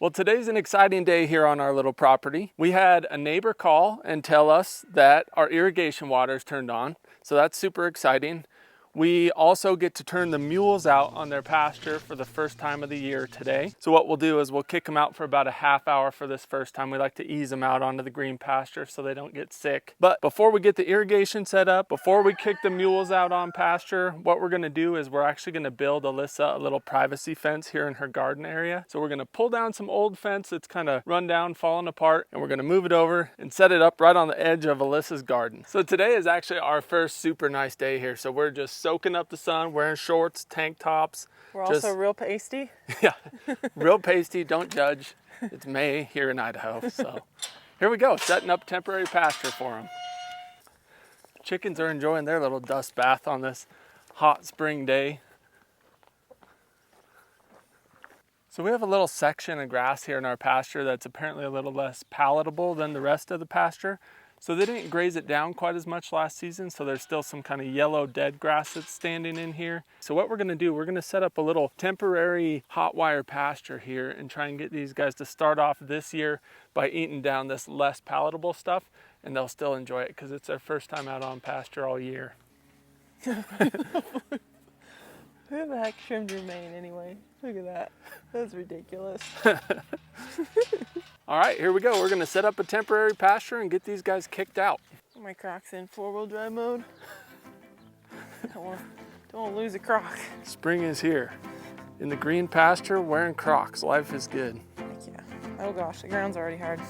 Well, today's an exciting day here on our little property. We had a neighbor call and tell us that our irrigation water is turned on, so that's super exciting. We also get to turn the mules out on their pasture for the first time of the year today. So what we'll do is we'll kick them out for about a half hour for this first time. We like to ease them out onto the green pasture so they don't get sick. But before we get the irrigation set up, before we kick the mules out on pasture, what we're gonna do is we're actually gonna build Alyssa a little privacy fence here in her garden area. So we're gonna pull down some old fence that's kind of run down, falling apart, and we're gonna move it over and set it up right on the edge of Alyssa's garden. So today is actually our first super nice day here. So we're just soaking up the sun, wearing shorts, tank tops. We're also real pasty. Yeah, real pasty, don't judge. It's May here in Idaho, so here we go, setting up temporary pasture for them. Chickens are enjoying their little dust bath on this hot spring day. So we have a little section of grass here in our pasture that's apparently a little less palatable than the rest of the pasture. So they didn't graze it down quite as much last season, so there's still some kind of yellow dead grass that's standing in here. So what we're gonna do, we're gonna set up a little temporary hot wire pasture here and try and get these guys to start off this year by eating down this less palatable stuff, and they'll still enjoy it because it's their first time out on pasture all year. Who the heck trimmed your mane anyway? Look at that. That's ridiculous. All right, here we go. We're gonna set up a temporary pasture and get these guys kicked out. My Croc's in 4-wheel drive mode. Don't want to lose a Croc. Spring is here. In the green pasture, wearing Crocs. Life is good. Heck yeah. Oh gosh, the ground's already hard.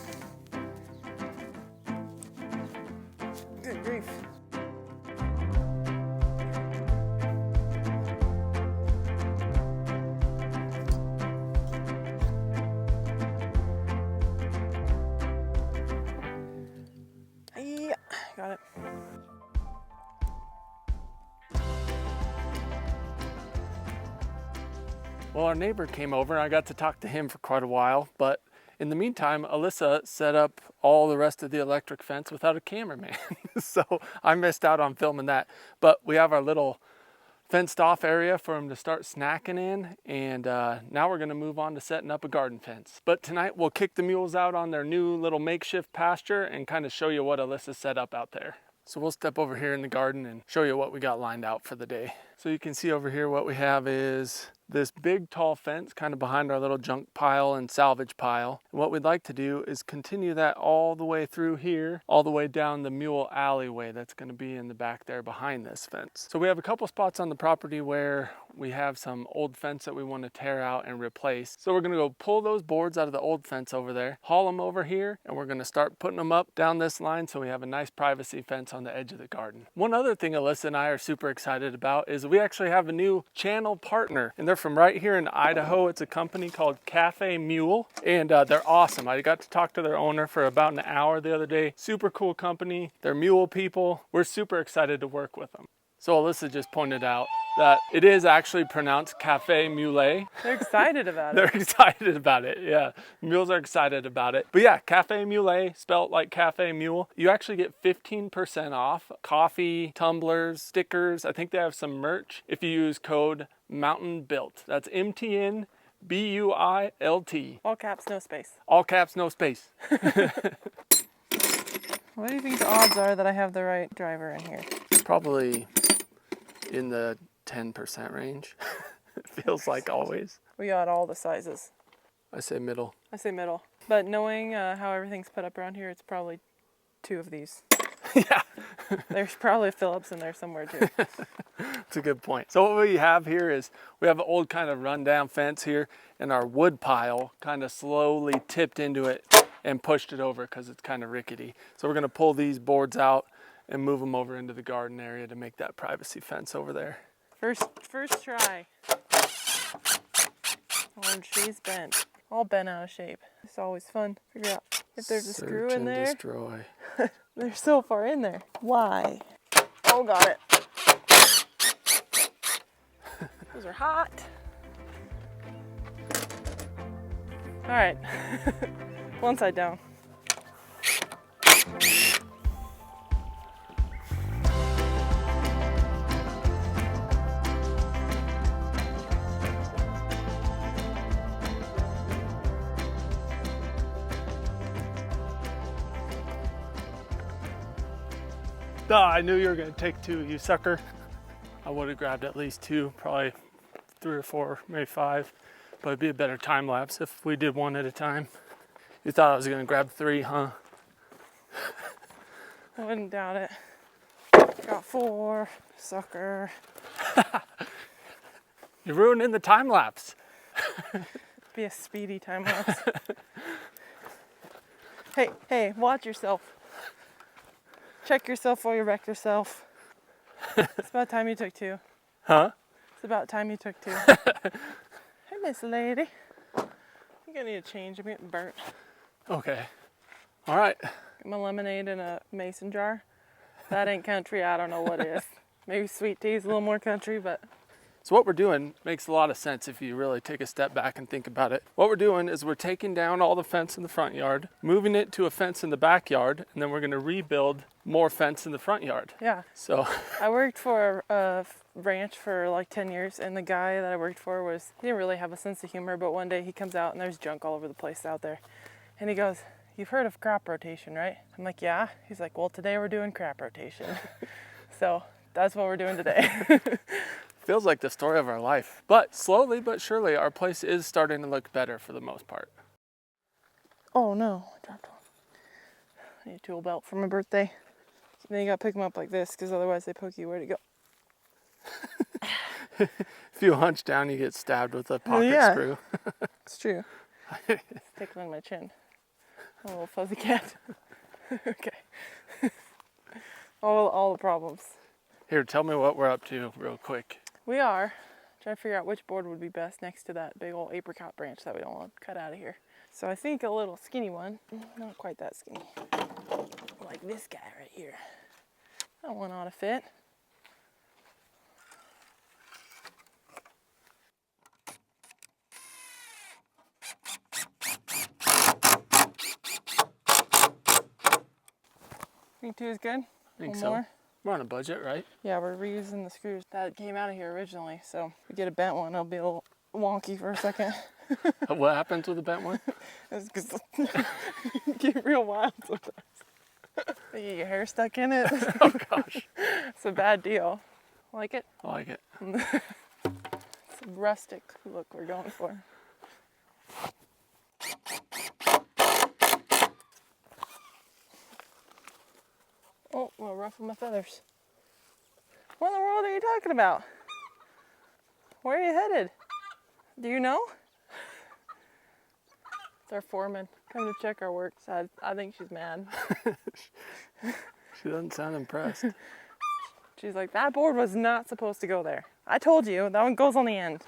Good grief. Got it. Well, our neighbor came over and I got to talk to him for quite a while, but in the meantime, Alyssa set up all the rest of the electric fence without a cameraman. So I missed out on filming that, but we have our little fenced off area for him to start snacking in, and now we're gonna move on to setting up a garden fence. But tonight we'll kick the mules out on their new little makeshift pasture and kind of show you what Alyssa set up out there. So we'll step over here in the garden and show you what we got lined out for the day. So you can see over here what we have is this big tall fence kind of behind our little junk pile and salvage pile. And what we'd like to do is continue that all the way through here, all the way down the mule alleyway that's going to be in the back there behind this fence. So we have a couple spots on the property where we have some old fence that we want to tear out and replace. So we're going to go pull those boards out of the old fence over there, haul them over here, and we're going to start putting them up down this line so we have a nice privacy fence on the edge of the garden. One other thing Alyssa and I are super excited about is we actually have a new channel partner, and they're from right here in Idaho. It's a company called Cafe Mule, and they're awesome. I got to talk to their owner for about an hour the other day. Super cool company. They're mule people. We're super excited to work with them. So Alyssa just pointed out that it is actually pronounced Cafe Mule. They're excited about it. They're excited about it, yeah. Mules are excited about it. But yeah, Cafe Mule, spelled like Cafe Mule. You actually get 15% off coffee, tumblers, stickers. I think they have some merch if you use code MOUNTAINBUILT. That's MTNBUILT. All caps, no space. All caps, no space. What do you think the odds are that I have the right driver in here? Probably in the 10% range. It feels like always. We got all the sizes. I say middle. I say middle. But knowing how everything's put up around here, it's probably 2 of these. Yeah. There's probably a Phillips in there somewhere too. That's a good point. So what we have here is we have an old kind of rundown fence here, and our wood pile kind of slowly tipped into it and pushed it over because it's kind of rickety. So we're going to pull these boards out and move them over into the garden area to make that privacy fence over there. First try. Orange tree's bent. All bent out of shape. It's always fun to figure out if there's a screw in there. Destroy. They're so far in there. Why? Oh, got it. Those are hot. All right. One side down. Oh, I knew you were gonna take 2, you sucker. I would have grabbed at least 2, probably 3 or 4, maybe 5, but it'd be a better time lapse if we did 1 at a time. You thought I was gonna grab 3, huh? I wouldn't doubt it. Got 4, sucker. You're ruining the time lapse. Be a speedy time lapse. Hey, watch yourself. Check yourself before you wreck yourself. It's about time you took 2. Huh? It's about time you took 2. Hey, Miss Lady. I think I need a change. I'm getting burnt. Okay. All right. Got my lemonade in a mason jar. That ain't country. I don't know what is. Maybe sweet tea is a little more country, but So what we're doing makes a lot of sense if you really take a step back and think about it. What we're doing is we're taking down all the fence in the front yard, moving it to a fence in the backyard, and then we're going to rebuild more fence in the front yard. yeah. So I worked for a ranch for like 10 years, and the guy that I worked for he didn't really have a sense of humor, but one day he comes out and there's junk all over the place out there. And he goes, "You've heard of crop rotation, right?" I'm like, "Yeah." He's like, "Well, today we're doing crop rotation." So that's what we're doing today. feels like the story of our life. But slowly but surely, our place is starting to look better for the most part. Oh no, I dropped one. I need a tool belt for my birthday. Then you gotta pick them up like this, because otherwise they poke you. Where'd it go? If you hunch down, you get stabbed with a pocket Yeah. screw. It's true. It's tickling my chin. I'm a little fuzzy cat. Okay. All the problems. Here, tell me what we're up to real quick. We are trying to figure out which board would be best next to that big old apricot branch that we don't want to cut out of here. So I think a little skinny one, not quite that skinny, like this guy right here. That one ought to fit. Think 2 is good? I think One so. more? We're on a budget, right? Yeah, we're reusing the screws that came out of here originally, so if we get a bent one, it'll be a little wonky for a second. What happens with a bent one? It's just get real wild sometimes. You get your hair stuck in it. Oh gosh. It's a bad deal. Like it? I like it. It's a rustic look we're going for. Oh, well, ruffle my feathers. What in the world are you talking about? Where are you headed? Do you know? It's our foreman. Come to check our work. So I think she's mad. She doesn't sound impressed. She's like, that board was not supposed to go there. I told you, that one goes on the end.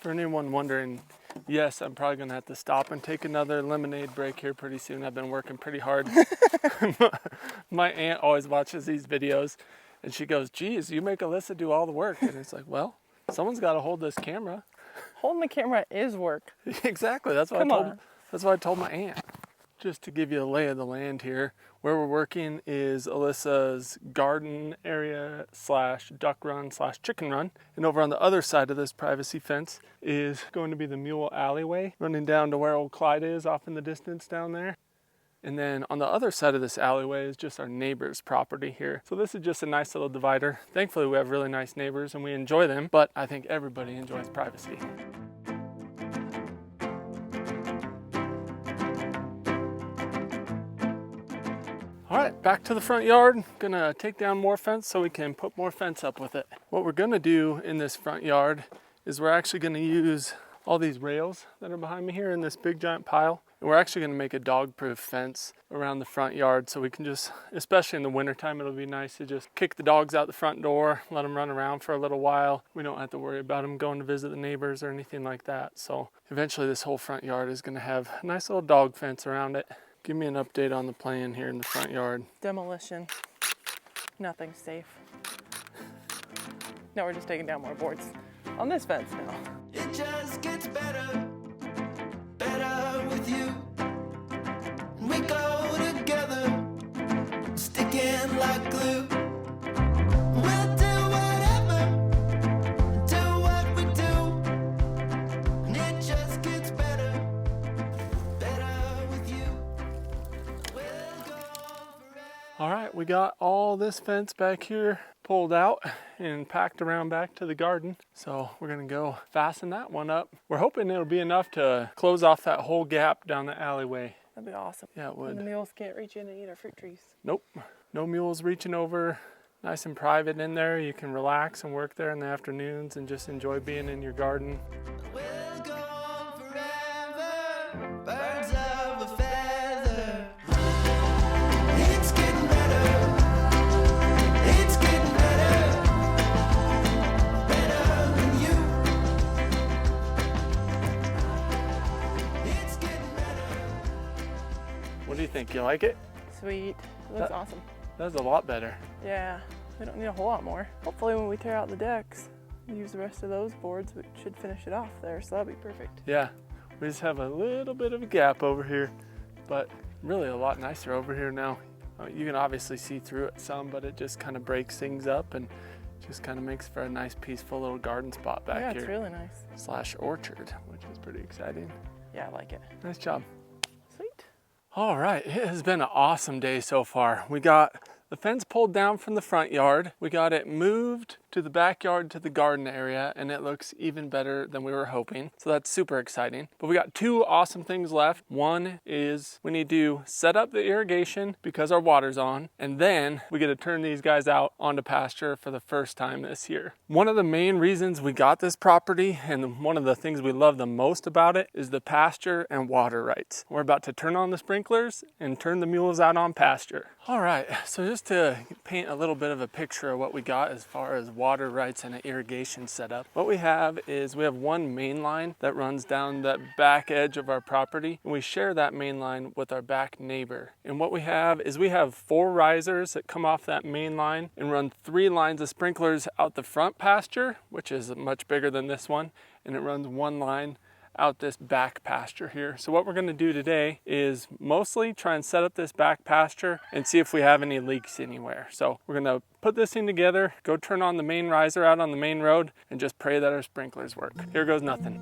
For anyone wondering, yes, I'm probably gonna have to stop and take another lemonade break here pretty soon. I've been working pretty hard. My aunt always watches these videos and she goes, "Geez, you make Alyssa do all the work." And it's like, well, someone's got to hold this camera. Holding the camera is work. Exactly. That's what Come I told. on. That's what I told my aunt. Just to give you a lay of the land here, where we're working is Alyssa's garden area / duck run / chicken run. And over on the other side of this privacy fence is going to be the mule alleyway running down to where old Clyde is off in the distance down there. And then on the other side of this alleyway is just our neighbor's property here. So this is just a nice little divider. Thankfully, we have really nice neighbors and we enjoy them, but I think everybody enjoys privacy. All right, back to the front yard. Gonna take down more fence so we can put more fence up with it. What we're gonna do in this front yard is we're actually gonna use all these rails that are behind me here in this big giant pile. And we're actually gonna make a dog-proof fence around the front yard so we can just, especially in the wintertime, it'll be nice to just kick the dogs out the front door, let them run around for a little while. We don't have to worry about them going to visit the neighbors or anything like that. So eventually this whole front yard is gonna have a nice little dog fence around it. Give me an update on the plan here in the front yard. Demolition. Nothing's safe. No, we're just taking down more boards on this fence now. It just gets better, better with you. We go together, sticking like glue. We'll do whatever, do what we do. And it just gets better, better with you. All right, we got all this fence back here pulled out and packed around back to the garden. So we're gonna go fasten that one up. We're hoping it'll be enough to close off that whole gap down the alleyway. That'd be awesome. Yeah, it would. And the mules can't reach in and eat our fruit trees. Nope, no mules reaching over. Nice and private in there. You can relax and work there in the afternoons and just enjoy being in your garden. We'll go on forever, birds of a feather. It's getting better. It's getting better. Better than you. It's getting better. What do you think? You like it? Sweet. Looks awesome. That's a lot better. Yeah, we don't need a whole lot more. Hopefully when we tear out the decks, we use the rest of those boards, we should finish it off there, so that'll be perfect. Yeah, we just have a little bit of a gap over here, but really a lot nicer over here now. You can obviously see through it some, but it just kind of breaks things up and just kind of makes for a nice peaceful little garden spot back Yeah, here. it's really nice. Slash orchard, which is pretty exciting. Yeah, I like it. Nice job. Sweet. All right, it has been an awesome day so far. We got the fence pulled down from the front yard. We got it moved to the backyard to the garden area, and it looks even better than we were hoping. So that's super exciting. But we got two awesome things left. One is we need to set up the irrigation because our water's on, and then we get to turn these guys out onto pasture for the first time this year. One of the main reasons we got this property, and one of the things we love the most about it, is the pasture and water rights. We're about to turn on the sprinklers and turn the mules out on pasture. All right, so just to paint a little bit of a picture of what we got as far as water rights and an irrigation setup. What we have is we have one main line that runs down that back edge of our property, and we share that main line with our back neighbor. And what we have is we have 4 risers that come off that main line and run 3 lines of sprinklers out the front pasture, which is much bigger than this one, and it runs 1 line out this back pasture here. So what we're going to do today is mostly try and set up this back pasture and see if we have any leaks anywhere. So we're going to put this thing together, go turn on the main riser out on the main road, and just pray that our sprinklers work. Here goes nothing.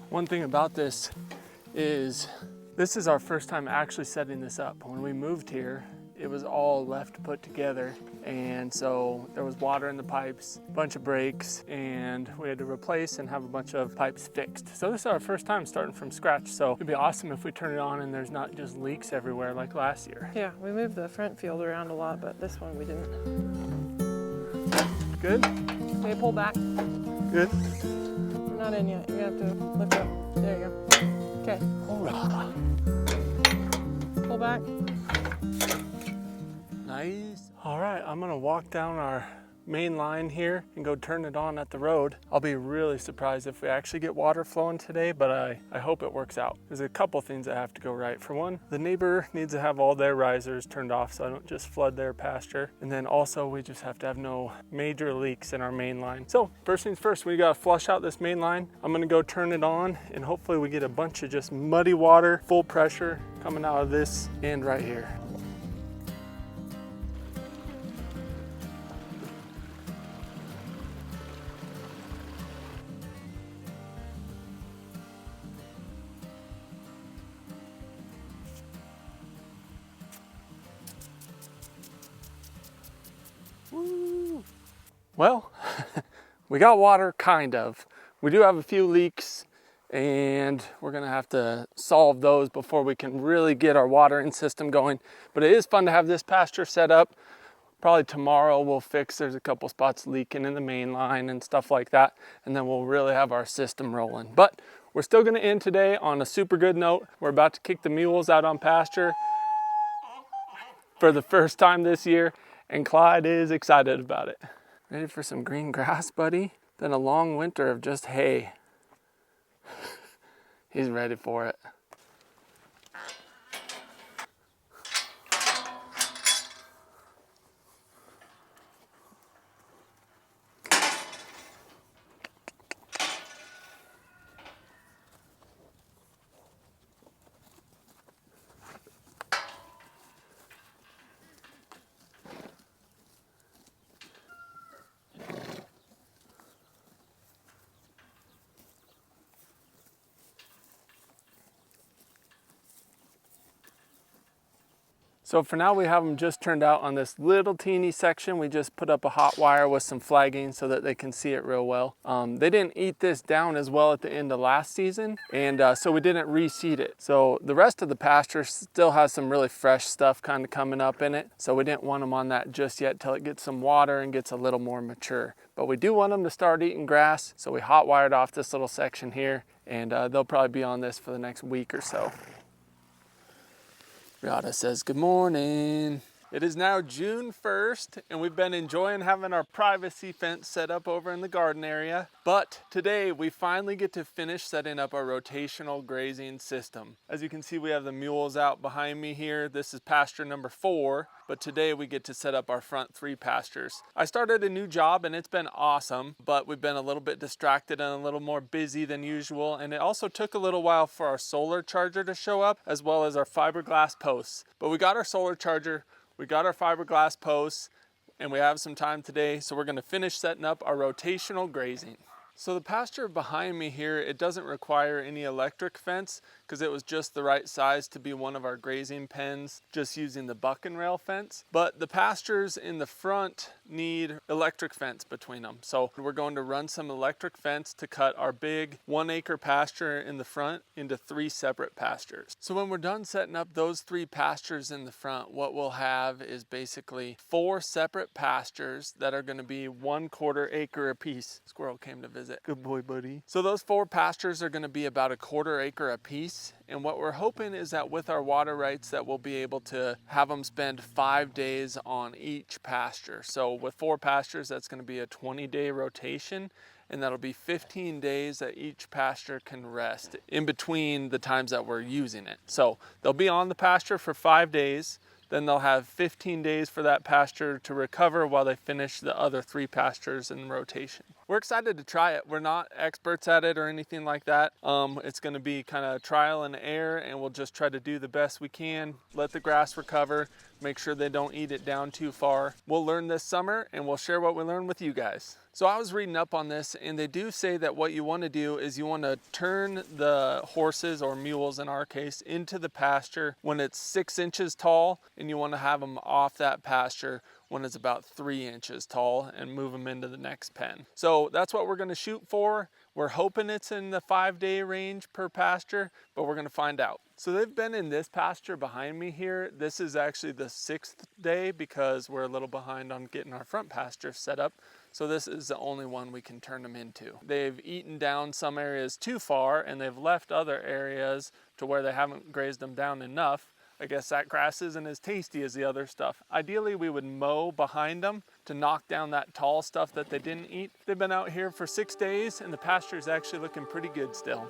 One thing about this is our first time actually setting this up. When we moved here, it was all left put together, and so there was water in the pipes, a bunch of breaks, and we had to replace and have a bunch of pipes fixed. So this is our first time starting from scratch, so it'd be awesome if we turn it on and there's not just leaks everywhere like last year. Yeah, we moved the front field around a lot, but this one we didn't. Good? Okay, pull back. Good. We're not in yet. You're gonna have to lift up. There you go. Okay. Hoorah. Pull back. Nice. All right, I'm gonna walk down our main line here and go turn it on at the road. I'll be really surprised if we actually get water flowing today, but I hope it works out. There's a couple things that have to go right. For one, the neighbor needs to have all their risers turned off so I don't just flood their pasture. And then also we just have to have no major leaks in our main line. So first things first, we gotta flush out this main line. I'm gonna go turn it on and hopefully we get a bunch of just muddy water, full pressure coming out of this end right here. Woo. Well, we got water, kind of. We do have a few leaks, and we're gonna have to solve those before we can really get our watering system going. But it is fun to have this pasture set up. Probably tomorrow we'll fix, there's a couple spots leaking in the main line and stuff like that, and then we'll really have our system rolling. But we're still gonna end today on a super good note. We're about to kick the mules out on pasture for the first time this year, and Clyde is excited about it. Ready for some green grass, buddy? Been a long winter of just hay. He's ready for it. So for now we have them just turned out on this little teeny section. We just put up a hot wire with some flagging so that they can see it real well. They didn't eat this down as well at the end of last season, and so we didn't reseed it. So the rest of the pasture still has some really fresh stuff kind of coming up in it. So we didn't want them on that just yet till it gets some water and gets a little more mature. But we do want them to start eating grass, so we hot wired off this little section here, and they'll probably be on this for the next week or so. Rada says good morning. It is now June 1st, and we've been enjoying having our privacy fence set up over in the garden area. But today we finally get to finish setting up our rotational grazing system. As you can see, we have the mules out behind me here. This is pasture number 4, but today we get to set up our front 3 pastures. I started a new job and it's been awesome, but we've been a little bit distracted and a little more busy than usual. And it also took a little while for our solar charger to show up, as well as our fiberglass posts. But we got our solar charger, we got our fiberglass posts, and we have some time today, so we're gonna finish setting up our rotational grazing. So the pasture behind me here, it doesn't require any electric fence because it was just the right size to be one of our grazing pens, just using the buck and rail fence. But the pastures in the front need electric fence between them. So we're going to run some electric fence to cut our big 1 acre pasture in the front into 3 separate pastures. So when we're done setting up those 3 pastures in the front, what we'll have is basically 4 separate pastures that are going to be 1/4 acre apiece. Squirrel came to visit. Good boy, buddy. So those 4 pastures are going to be about 1/4 acre apiece. And what we're hoping is that with our water rights that we'll be able to have them spend 5 days on each pasture. So with 4 pastures, that's going to be a 20-day rotation, and that'll be 15 days that each pasture can rest in between the times that we're using it. So they'll be on the pasture for 5 days. Then they'll have 15 days for that pasture to recover while they finish the other 3 pastures in rotation. We're excited to try it. We're not experts at it or anything like that. It's going to be kind of trial and error, and we'll just try to do the best we can, let the grass recover, make sure they don't eat it down too far. We'll learn this summer, and we'll share what we learn with you guys. So I was reading up on this, and they do say that what you want to do is you want to turn the horses, or mules in our case, into the pasture when it's 6 inches tall, and you want to have them off that pasture when it's about 3 inches tall and move them into the next pen. So that's what we're going to shoot for. We're hoping it's in the 5-day range per pasture, but we're going to find out. So they've been in this pasture behind me here. This is actually the 6th day because we're a little behind on getting our front pasture set up. So this is the only one we can turn them into. They've eaten down some areas too far, and they've left other areas to where they haven't grazed them down enough. I guess that grass isn't as tasty as the other stuff. Ideally, we would mow behind them to knock down that tall stuff that they didn't eat. They've been out here for 6 days, and the pasture is actually looking pretty good still.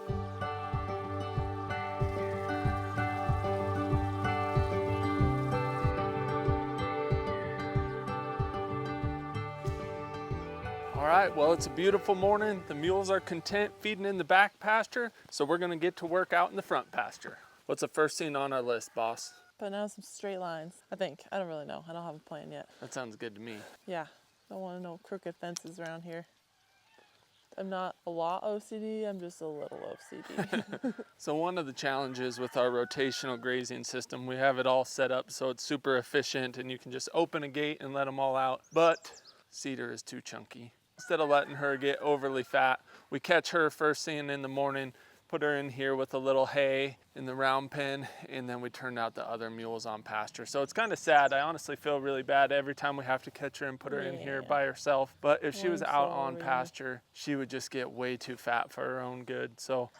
All right, well, it's a beautiful morning. The mules are content feeding in the back pasture, so we're gonna get to work out in the front pasture. What's the first thing on our list, boss? Put down some straight lines, I think. I don't really know. I don't have a plan yet. That sounds good to me. Yeah, don't want no crooked fences around here. I'm not a lot OCD, I'm just a little OCD. So one of the challenges with our rotational grazing system, we have it all set up so it's super efficient and you can just open a gate and let them all out, but Cedar is too chunky. Instead of letting her get overly fat, we catch her first thing in the morning, put her in here with a little hay in the round pen, and then we turn out the other mules on pasture. So it's kind of sad. I honestly feel really bad every time we have to catch her and put her in here by herself. But if she was out on pasture, she would just get way too fat for her own good. So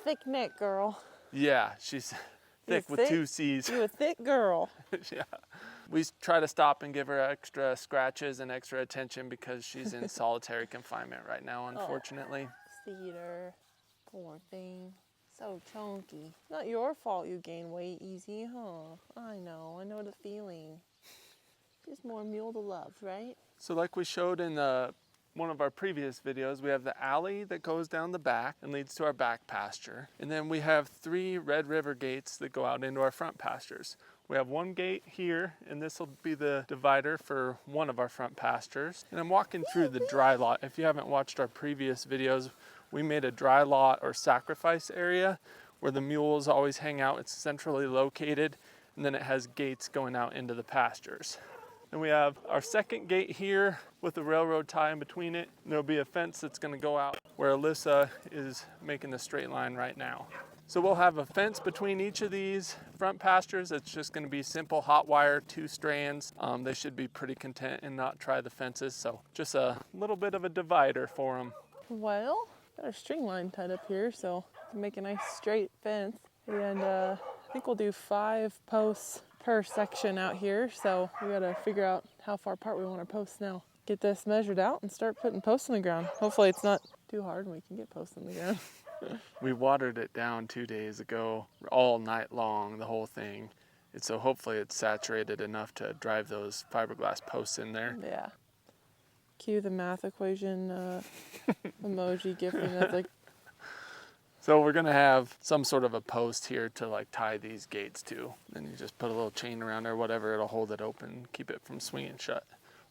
thick neck girl. yeah, she's thick with 2 C's. You a thick girl. Yeah. We try to stop and give her extra scratches and extra attention because she's in solitary confinement right now, unfortunately. Cedar. Poor thing. So chunky. Not your fault you gain weight easy, huh? I know the feeling. Just more mule to love, right? So like we showed in one of our previous videos, we have the alley that goes down the back and leads to our back pasture. And then we have 3 Red River gates that go out into our front pastures. We have 1 gate here, and this will be the divider for one of our front pastures. And I'm walking through the dry lot. If you haven't watched our previous videos, we made a dry lot or sacrifice area where the mules always hang out. It's centrally located, and then it has gates going out into the pastures. Then we have our second gate here with the railroad tie in between it. And there'll be a fence that's gonna go out where Alyssa is making the straight line right now. So we'll have a fence between each of these front pastures. It's just gonna be simple hot wire, 2 strands. They should be pretty content and not try the fences. So just a little bit of a divider for them. Well, got our string line tied up here, so to make a nice straight fence. And I think we'll do 5 posts per section out here. So we gotta figure out how far apart we want our posts now. Get this measured out and start putting posts in the ground. Hopefully it's not too hard and we can get posts in the ground. We watered it down 2 days ago, all night long, the whole thing. And so hopefully it's saturated enough to drive those fiberglass posts in there. Yeah. Cue the math equation emoji gifting. That's like, So we're gonna have some sort of a post here to like tie these gates to. Then you just put a little chain around there, whatever, it'll hold it open, keep it from swinging shut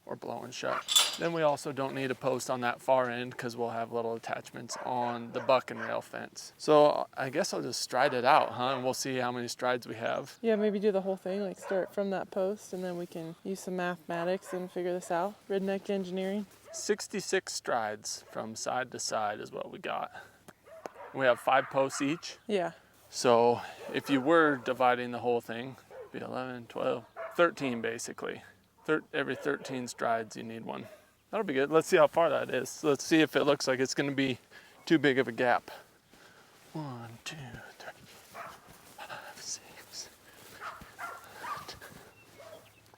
or blowing shut. Then we also don't need a post on that far end because we'll have little attachments on the buck and rail fence. So I guess I'll just stride it out, huh? And we'll see how many strides we have. yeah, maybe do the whole thing, like start from that post and then we can use some mathematics and figure this out. Redneck engineering. 66 strides from side to side is what we got. We have 5 posts each. Yeah. So if you were dividing the whole thing, it'd be 11, 12, 13 basically. Every 13 strides you need one. That'll be good. Let's see how far that is. So let's see if it looks like it's gonna be too big of a gap. 1, 2, 3, 5, 6.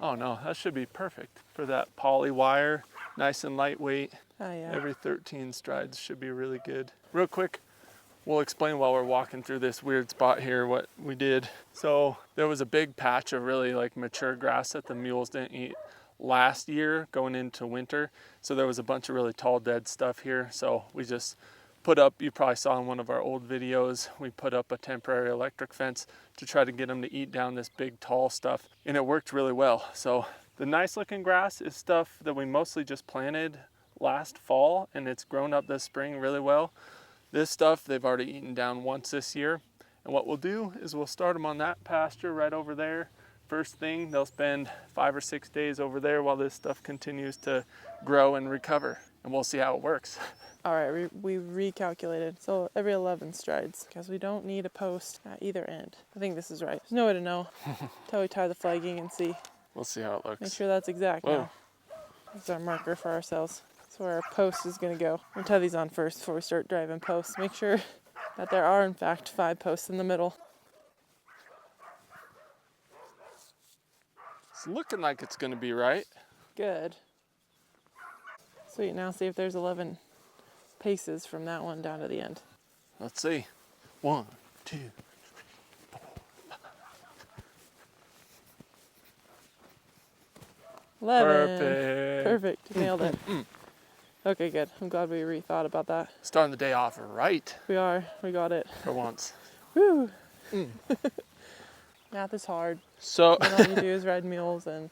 Oh no, that should be perfect for that poly wire. Nice and lightweight. Oh yeah. Every 13 strides should be really good. Real quick, we'll explain while we're walking through this weird spot here what we did. So there was a big patch of really like mature grass that the mules didn't eat last year going into winter. So there was a bunch of really tall dead stuff here. So we just put up, you probably saw in one of our old videos, we put up a temporary electric fence to try to get them to eat down this big tall stuff. And it worked really well. So the nice looking grass is stuff that we mostly just planted last fall and it's grown up this spring really well. This stuff they've already eaten down once this year. And what we'll do is we'll start them on that pasture right over there. First thing, they'll spend 5 or 6 days over there while this stuff continues to grow and recover. And we'll see how it works. All right, we recalculated. So every 11 strides, because we don't need a post at either end. I think this is right. There's no way to know until we tie the flagging and see. We'll see how it looks. Make sure that's exact Whoa. now. This is our marker for ourselves. That's where our post is going to go. We'll tie these on first before we start driving posts. Make sure that there are, in fact, 5 posts in the middle. It's looking like it's going to be right. Good. Sweet, now see if there's 11 paces from that one down to the end. Let's see. 1, 2. 11. Perfect. Perfect. Nailed it. Okay, good. I'm glad we rethought about that. Starting the day off right We are. We got it. for once. Woo. Math is hard. So And all you do is ride mules and,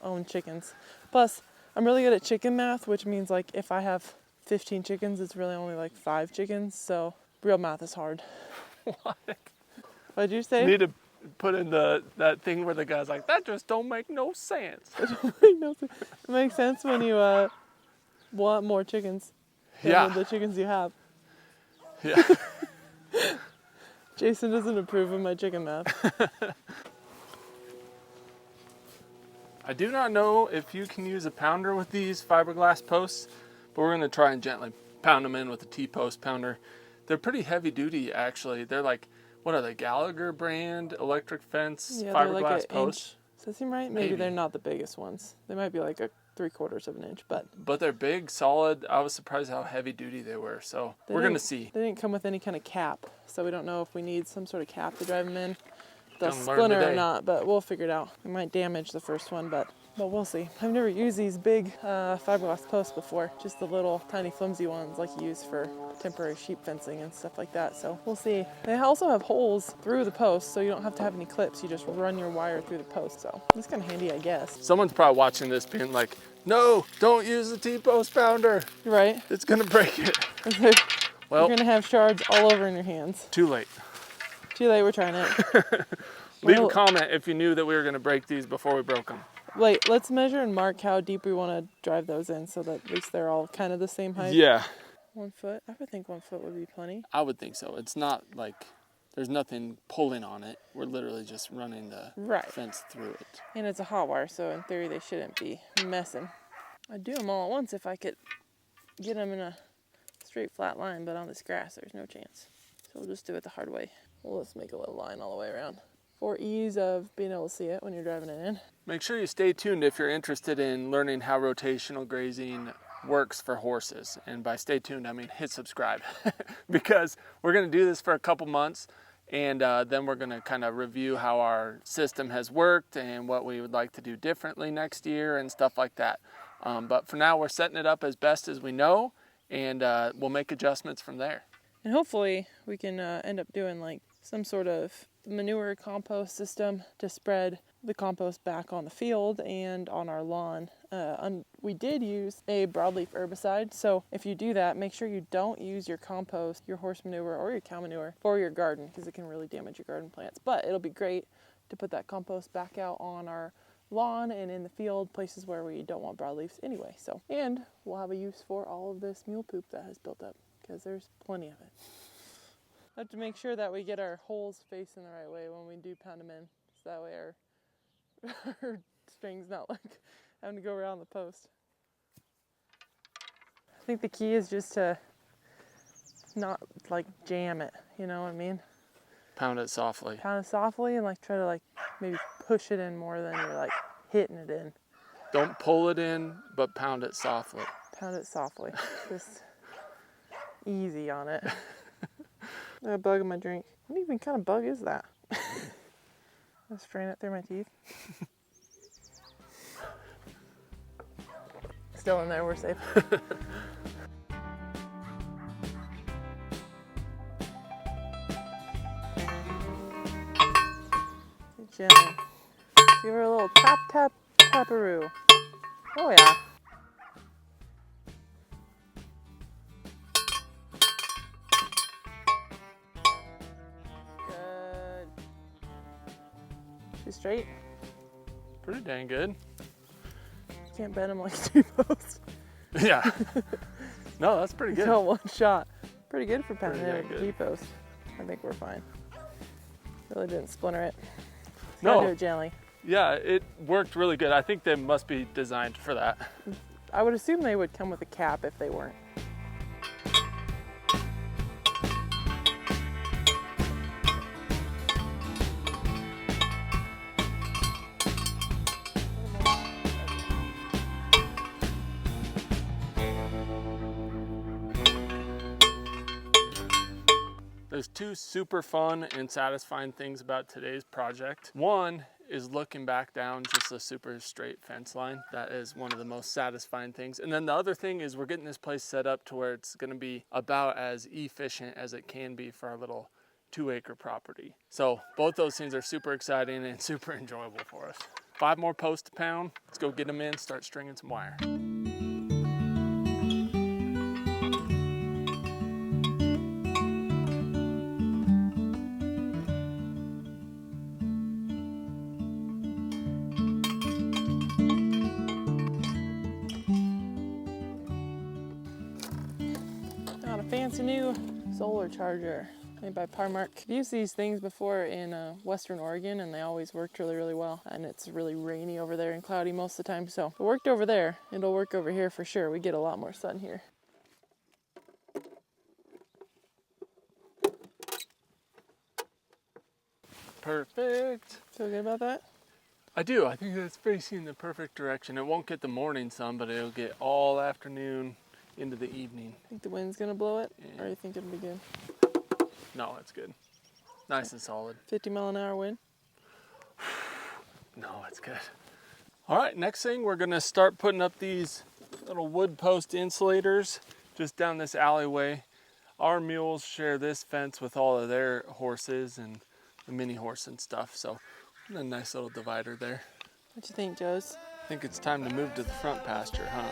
own chickens. Plus, I'm really good at chicken math, which means like if I have 15 chickens, it's really only like 5 chickens. So real math is hard. what? What'd you say? Need to put in that thing where the guy's like, that just don't make no sense. It makes sense when you want more chickens than Yeah. the chickens you have. Yeah. Jason doesn't approve of my chicken math. I do not know if you can use a pounder with these fiberglass posts, but we're going to try and gently pound them in with a T-post pounder. They're pretty heavy duty, actually. They're like, what are they, Gallagher brand electric fence Yeah, they're fiberglass like an posts? inch. Does that seem right? Maybe Maybe. they're not the biggest ones. They might be like a 3/4 of an inch, but But they're big, solid. I was surprised how heavy duty they were. So They we're going to didn't- see. They didn't come with any kind of cap, so we don't know if we need some sort of cap to drive them in. The Gonna learn splinter or today. not, but we'll figure it out. We might damage the first one, but we'll see. I've never used these big fiberglass posts before, just the little tiny flimsy ones like you use for temporary sheep fencing and stuff like that, so we'll see. They also have holes through the post, so you don't have to have any clips. You just run your wire through the post, so it's kind of handy, I guess. Someone's probably watching this being like, no, don't use the T-post pounder. Right? It's going to break it. You're Well, gonna have shards all over in your hands. too late. Too late, we're trying it. Leave a Well- comment if you knew that we were going to break these before we broke them. Wait, let's measure and mark how deep we want to drive those in so that at least they're all kind of the same height. Yeah, 1 foot? I would think 1 foot would be plenty. I would think so. It's not like there's nothing pulling on it. We're literally just running the Right. fence through it. And it's a hot wire, so in theory they shouldn't be messing. I'd do them all at once if I could get them in a straight flat line, but on this grass there's no chance. So we'll just do it the hard way. Well, let's make a little line all the way around for ease of being able to see it when you're driving it in. Make sure you stay tuned if you're interested in learning how rotational grazing works for horses. And by stay tuned, I mean hit subscribe because we're going to do this for a couple months and then we're going to kind of review how our system has worked and what we would like to do differently next year and stuff like that. But for now, we're setting it up as best as we know and we'll make adjustments from there. And hopefully we can end up doing like some sort of manure compost system to spread the compost back on the field and on our lawn. We did use a broadleaf herbicide, so if you do that, make sure you don't use your compost, your horse manure, or your cow manure for your garden because it can really damage your garden plants. But it'll be great to put that compost back out on our lawn and in the field, places where we don't want broadleafs anyway. So, and we'll have a use for all of this mule poop that has built up because there's plenty of it. I have to make sure that we get our holes facing the right way when we do pound them in, so that way our string's not like having to go around the post. I think the key is just to not like jam it, you know what I mean? Pound it softly. Pound it softly and like try to like maybe push it in more than you're like hitting it in. Don't pull it in, but pound it softly. Pound it softly. Just easy on it. I got a bug in my drink. What even kind of bug is that? I'm spraying it through my teeth. Still in there, we're safe. Gently. Give her a little tap, tap, taparoo. Oh yeah. Good. She's straight. Pretty dang good. Can't bend them like two posts. Yeah. No, that's pretty good. Go one shot. Pretty good for pounding Pretty it with dang a good. T-post. I think we're fine. Really didn't splinter it. No. Gotta do it gently. Yeah, it worked really good. I think they must be designed for that. I would assume they would come with a cap if they weren't. There's two super fun and satisfying things about today's project. One is looking back down just a super straight fence line. That is one of the most satisfying things. And then the other thing is we're getting this place set up to where it's gonna be about as efficient as it can be for our little 2-acre property. So both those things are super exciting and super enjoyable for us. 5 more posts to pound. Let's go get them in, start stringing some wire. Got a fancy new solar charger made by Parmark. I've used these things before in Western Oregon and they always worked really, really well. And it's really rainy over there and cloudy most of the time. So if it worked over there, it'll work over here for sure. We get a lot more sun here. Perfect. Feel good about that? I do. I think that's facing the perfect direction. It won't get the morning sun, but it'll get all afternoon into the evening. Think the wind's gonna blow it? Or you think it'll be good? No, it's good. Nice and solid. 50 mile an hour wind? No, it's good. All right, next thing, we're gonna start putting up these little wood post insulators just down this alleyway. Our mules share this fence with all of their horses and the mini horse and stuff. So a nice little divider there. What you think, Joes? I think it's time to move to the front pasture, huh?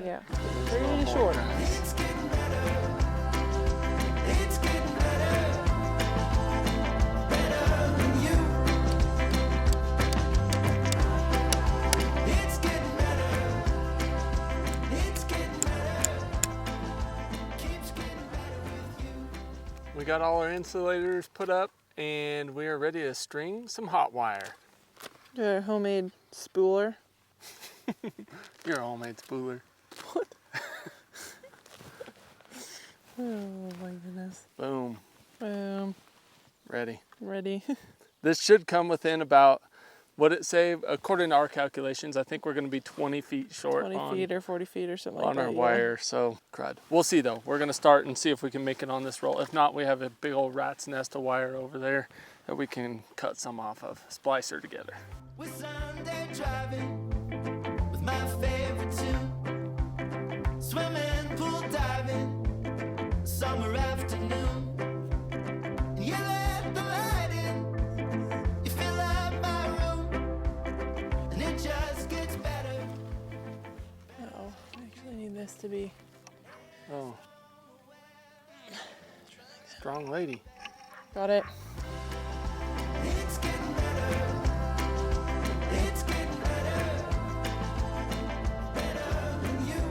Yeah. Pretty short. It's getting better. It's getting better. Better than you. got all our insulators put up and we are ready to string some hot wire. Got a homemade spooler. You're a homemade spooler. Oh my goodness. Boom. Ready. Ready. This should come within about, what it say, according to our calculations, I think we're going to be 20 feet short 20 feet or 40 feet or something like that. on our wire, so crud. We'll see though. We're going to start and see if we can make it on this roll. If not, we have a big old rat's nest of wire over there that we can cut some off of, splice her together. With Sunday driving with my favorite two, swimming, pool diving, summer afternoon. And you let the light in, you fill up my room, and it just gets better. Oh, I actually need this to be. Oh. Strong lady. Got it. It's getting better. It's getting better. Better than you.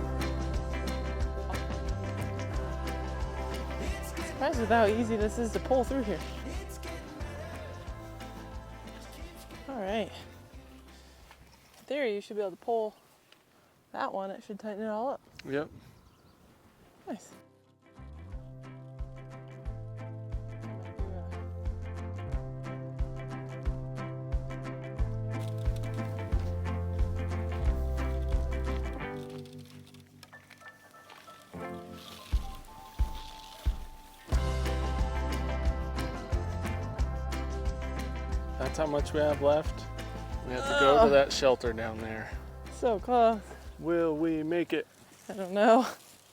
It's getting Surprised with how easy this is to pull through here. All right. In theory, you should be able to pull that one. It should tighten it all up. Yep. Nice. That's how much we have left. We have to go to that shelter down there. So close. Will we make it? I don't know.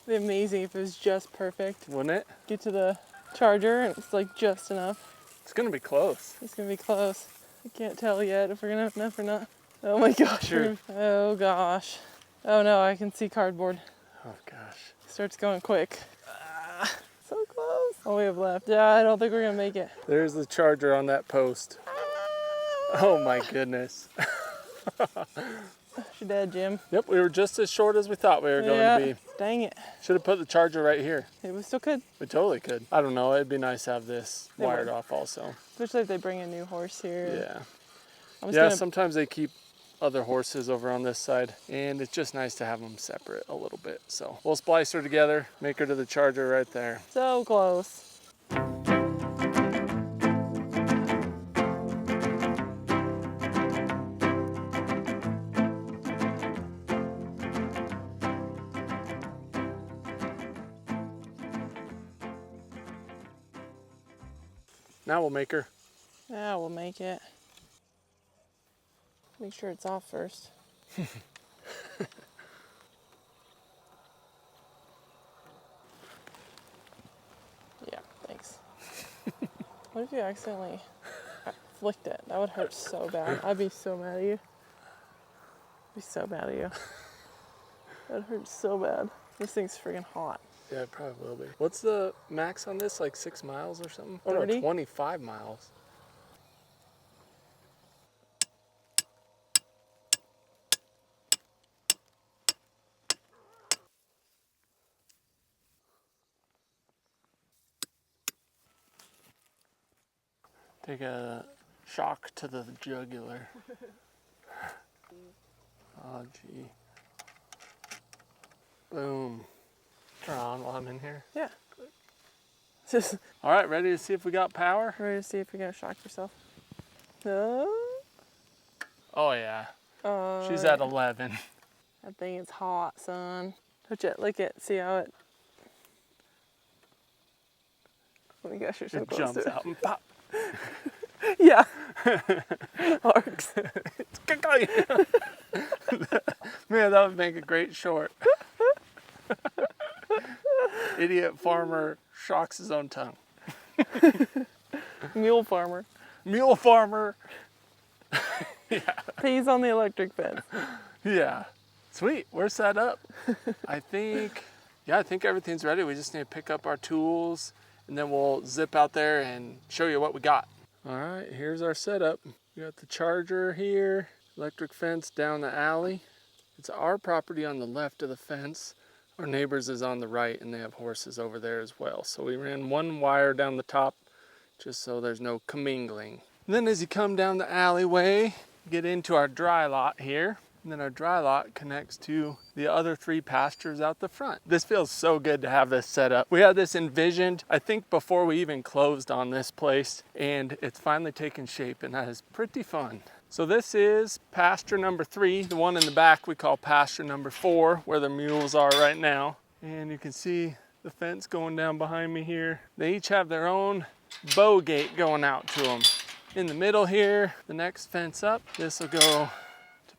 It'd be amazing if it was just perfect. Wouldn't it? Get to the charger and it's like just enough. It's gonna be close. It's gonna be close. I can't tell yet if we're gonna have enough or not. Oh my gosh. Sure. Oh gosh. Oh no, I can see cardboard. Oh gosh. Starts going quick. So close. All we have left. Yeah, I don't think we're gonna make it. There's the charger on that post. Oh my goodness. You're dead, Jim. Yep, we were just as short as we thought we were going Yeah. to be. Dang it. Should have put the charger right here. It was still good. We totally could. I don't know, it'd be nice to have this It wired would. off also. Especially if they bring a new horse here. Yeah. I'm just Yeah, gonna, sometimes they keep other horses over on this side and it's just nice to have them separate a little bit. So we'll splice her together, make her to the charger right there. so close. Now we'll make her. Yeah, we'll make it. Make sure it's off first. Yeah, thanks. What if you accidentally flicked it? That would hurt so bad. I'd be so mad at you. I'd be so mad at you. That hurts so bad. This thing's freaking hot. Yeah, it probably will be. What's the max on this? Like 6 miles or something? Oh no, 30? 25 miles. Take a shock to the jugular. Oh, gee. Boom. Turn on while I'm in here. Yeah. Just All right, ready to see if we got power? ready to see if you're gonna shock yourself. No. Oh, yeah. Oh, She's at 11. that thing is hot, son. Touch it, lick it, see how it. Oh my gosh, you're so It close jumps to it. out and pop. Yeah. Arcs. Man, that would make a great short. Idiot farmer shocks his own tongue. Mule farmer. Mule farmer. Peas on the electric fence. Yeah. Sweet, we're set up. I think everything's ready. We just need to pick up our tools and then we'll zip out there and show you what we got. All right, here's our setup. We got the charger here, electric fence down the alley. It's our property on the left of the fence. Our neighbors is on the right and they have horses over there as well. So we ran one wire down the top just so there's no commingling. And then as you come down the alleyway, you get into our dry lot here. And then our dry lot connects to the other 3 pastures out the front. This feels so good to have this set up. We had this envisioned, I think, before we even closed on this place, and it's finally taken shape, and that is pretty fun. So this is pasture number 3. The one in the back we call pasture number 4, where the mules are right now. And you can see the fence going down behind me here. They each have their own bow gate going out to them. In the middle here, the next fence up, this will go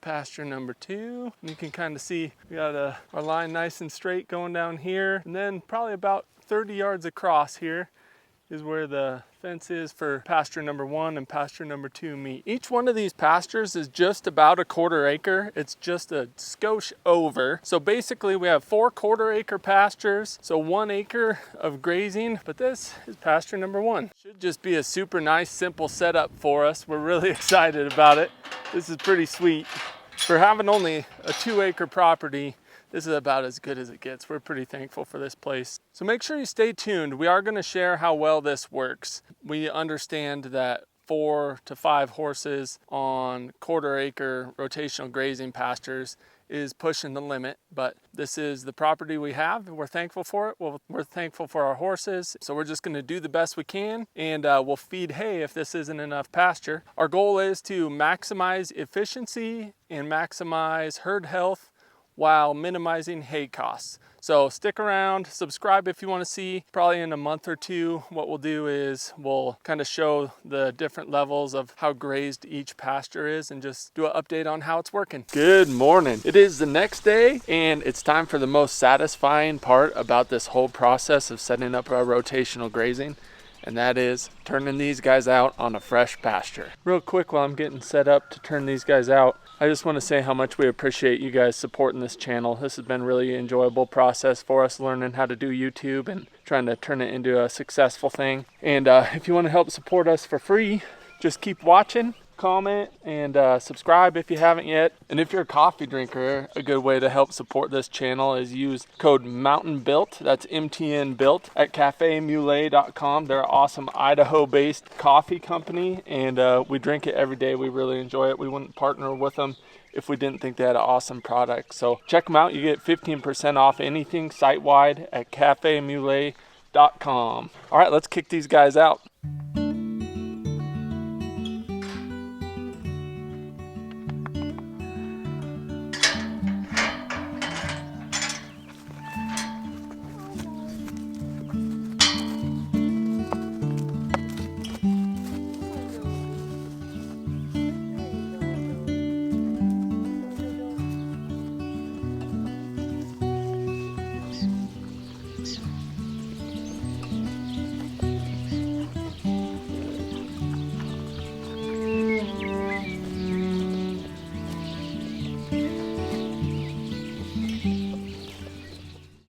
pasture number 2. And you can kind of see we got our line nice and straight going down here, and then probably about 30 yards across here is where the fence is for pasture number 1 and pasture number 2 meet. Each one of these pastures is just about a 1/4 acre. It's just a skosh over. So basically we have 4 1/4 acre pastures, so 1 acre of grazing, but this is pasture number 1. Should just be a super nice, simple setup for us. We're really excited about it. This is pretty sweet. For having only a 2 acre property, this is about as good as it gets. We're pretty thankful for this place. So make sure you stay tuned. We are going to share how well this works. We understand that 4 to 5 horses on 1/4 acre rotational grazing pastures is pushing the limit, but this is the property we have. We're thankful for it. We're thankful for our horses. So we're just going to do the best we can, and we'll feed hay if this isn't enough pasture. Our goal is to maximize efficiency and maximize herd health while minimizing hay costs. So stick around, subscribe if you want to see. Probably in a month or 2, what we'll do is we'll kind of show the different levels of how grazed each pasture is and just do an update on how it's working. Good morning. It is the next day, and it's time for the most satisfying part about this whole process of setting up our rotational grazing, and that is turning these guys out on a fresh pasture. Real quick, while I'm getting set up to turn these guys out, I just want to say how much we appreciate you guys supporting this channel. This has been a really enjoyable process for us, learning how to do YouTube and trying to turn it into a successful thing. And if you want to help support us for free, just keep watching, comment, and subscribe if you haven't yet. And if you're a coffee drinker, a good way to help support this channel is use code MOUNTAINBUILT, that's MTN built, at cafemule.com. They're an awesome Idaho-based coffee company, and we drink it every day. We really enjoy it. We wouldn't partner with them if we didn't think they had an awesome product. So check them out. You get 15% off anything site-wide at cafemule.com. All right, let's kick these guys out.